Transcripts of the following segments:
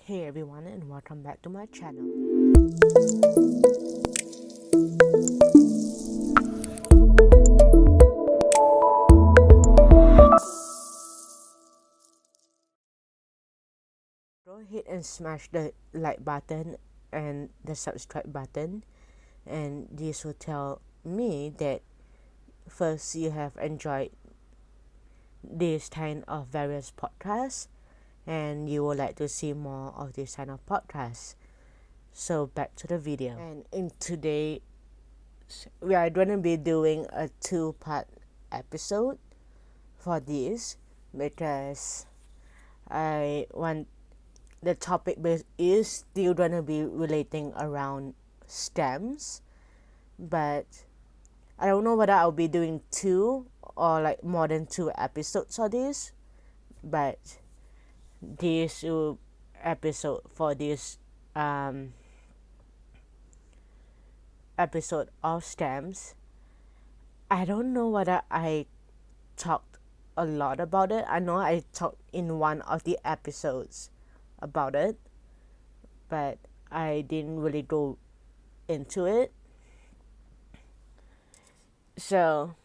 Hey everyone, and welcome back to my channel. Go ahead and smash the like button and the subscribe button, and this will tell me that first you have enjoyed this kind of various podcasts and you would like to see more of this kind of podcasts. So back to the video. And in today we are going to be doing a 2-part episode for this because I want the topic is still gonna be relating around stems, but I don't know whether I'll be doing 2 or like more than 2 episodes of this, but this episode for this episode of stems, I don't know whether I talked a lot about it. I know I talked in one of the episodes about it, but I didn't really go into it. So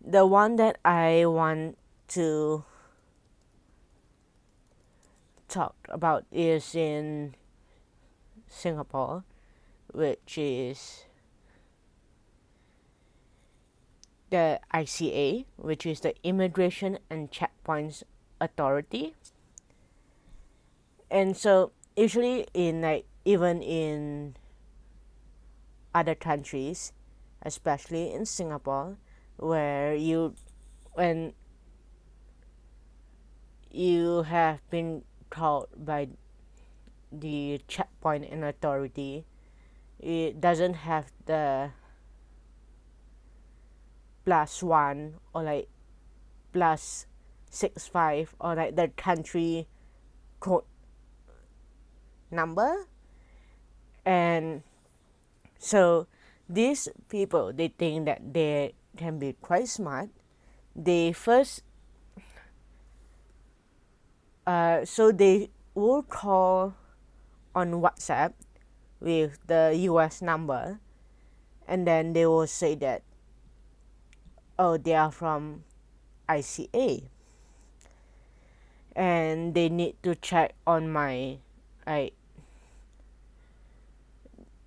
the one that I want to talk about is in Singapore, which is the ICA, which is the Immigration and Checkpoints Authority. And so usually in like even in other countries, especially in Singapore, where when you have been called by the checkpoint and authority, it doesn't have the +1 or like +65 or like the country code number. And so these people, they think that they can be quite smart. They first so they will call on WhatsApp with the US number, and then they will say that, oh, they are from ICA and they need to check on my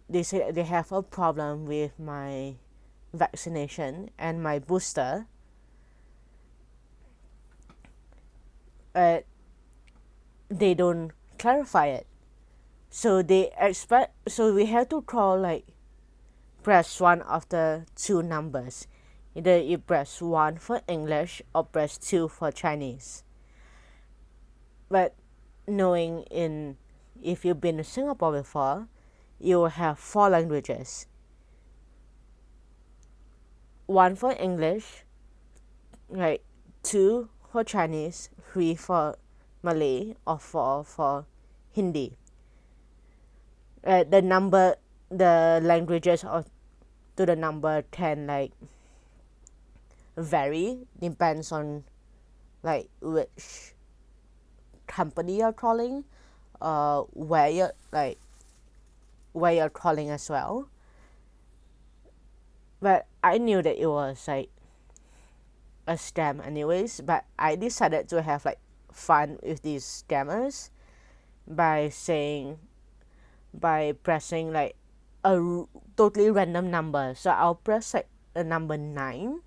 they say they have a problem with my vaccination and my booster, but they don't clarify it. So they expect, so we have to call like press one of the 2 numbers. Either you press 1 for English or press 2 for Chinese. But knowing if you've been to Singapore before, you will have 4 languages. 1 for English, like 2 for Chinese, 3 for Malay, or 4 for Hindi. The languages to the number can like vary, depends on like which company you're calling, where you're calling as well. But I knew that it was like a scam anyways, but I decided to have like fun with these scammers by pressing like a totally random number. So I'll press like the number 9,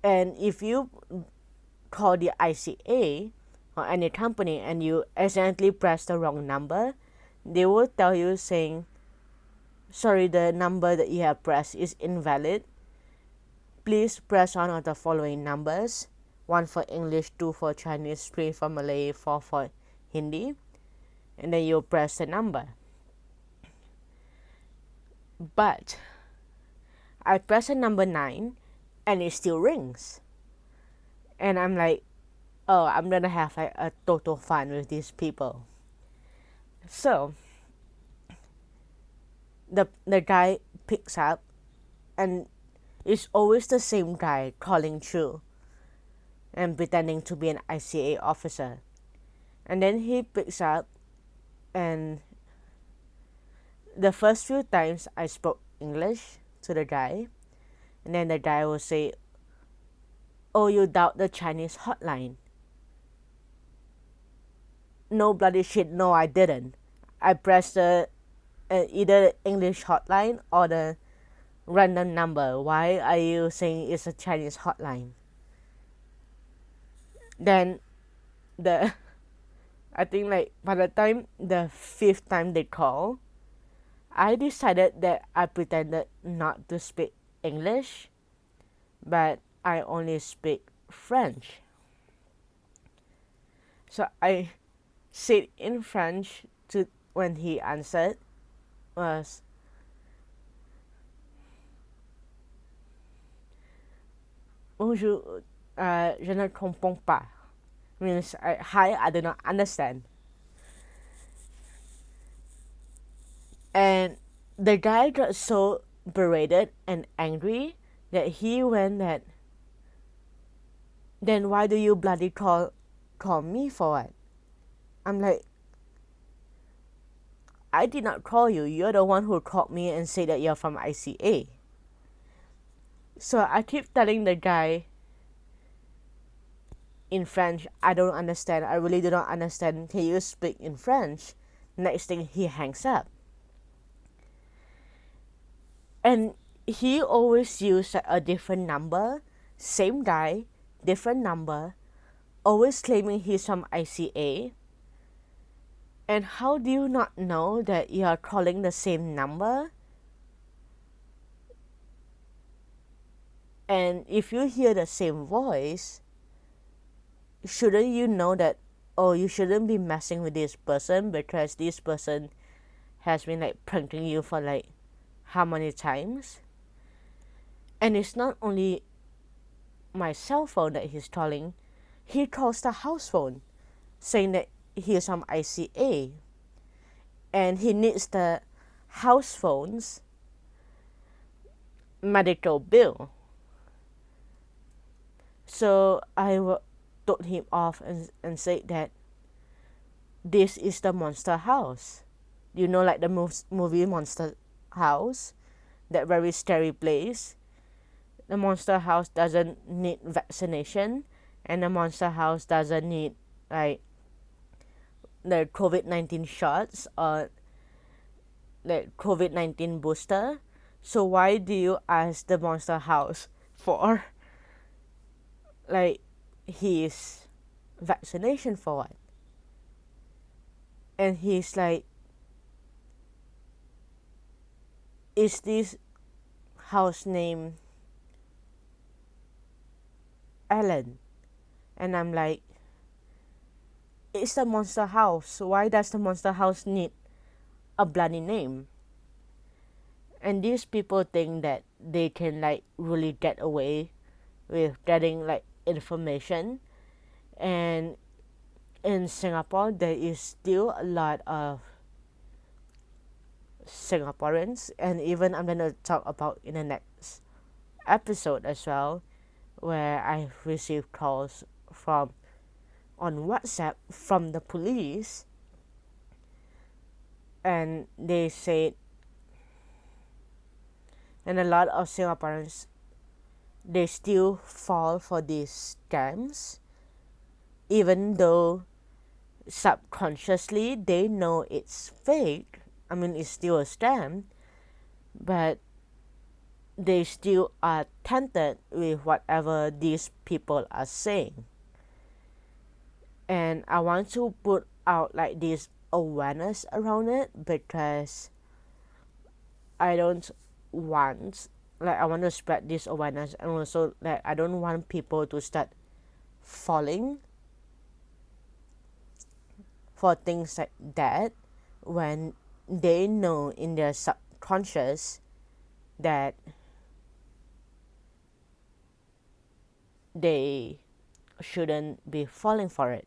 and if you call the ICA or any company and you accidentally press the wrong number, they will tell you saying, sorry, the number that you have pressed is invalid. Please press one of the following numbers: 1 for English, 2 for Chinese, 3 for Malay, 4 for Hindi, and then you press the number. But I press the number 9 and it still rings, and I'm like, oh, I'm gonna have like a total fun with these people. So the guy picks up, and it's always the same guy calling through and pretending to be an ICA officer. And then he picks up, and the first few times I spoke English to the guy, and then the guy will say, "Oh, you doubt the Chinese hotline?" No bloody shit, no, I didn't. I pressed the either English hotline or the random number. Why are you saying it's a Chinese hotline? Then the I think like by the time the fifth time they call, I decided that I pretended not to speak English, but I only speak French. So I said in French to when he answered was, "Bonjour, je ne comprends pas." Means hi, I do not understand. And the guy got so berated and angry that he went that, "Then why do you bloody call me for what?" I'm like, "I did not call you. You're the one who called me and said that you're from ICA." So I keep telling the guy in French, "I don't understand. I really do not understand. Can you speak in French?" Next thing, he hangs up. And he always used a different number, same guy, different number, always claiming he's from ICA. And how do you not know that you are calling the same number? And if you hear the same voice, shouldn't you know that, oh, you shouldn't be messing with this person because this person has been like pranking you for like how many times? And it's not only my cell phone that he's calling, he calls the house phone saying that he's from ICA and he needs the house phone's medical bill. So I told him off and said that this is the monster house. You know, like the movie Monster House, that very scary place. The monster house doesn't need vaccination, and the monster house doesn't need like the COVID-19 shots or the COVID-19 booster. So why do you ask the monster house for like his vaccination for what? And he's like, "Is this house name Ellen?" And I'm like, "It's the monster house. Why does the monster house need a bloody name?" And these people think that they can like really get away with getting like information. And in Singapore, there is still a lot of Singaporeans, and even I'm gonna talk about in the next episode as well, where I received calls from on WhatsApp from the police, and they said, and a lot of Singaporeans, they still fall for these scams, even though subconsciously they know it's fake. I mean, it's still a scam, but they still are tempted with whatever these people are saying. And I want to put out like this awareness around it because I don't want, like, I want to spread this awareness, and also like I don't want people to start falling for things like that when they know in their subconscious that they shouldn't be falling for it.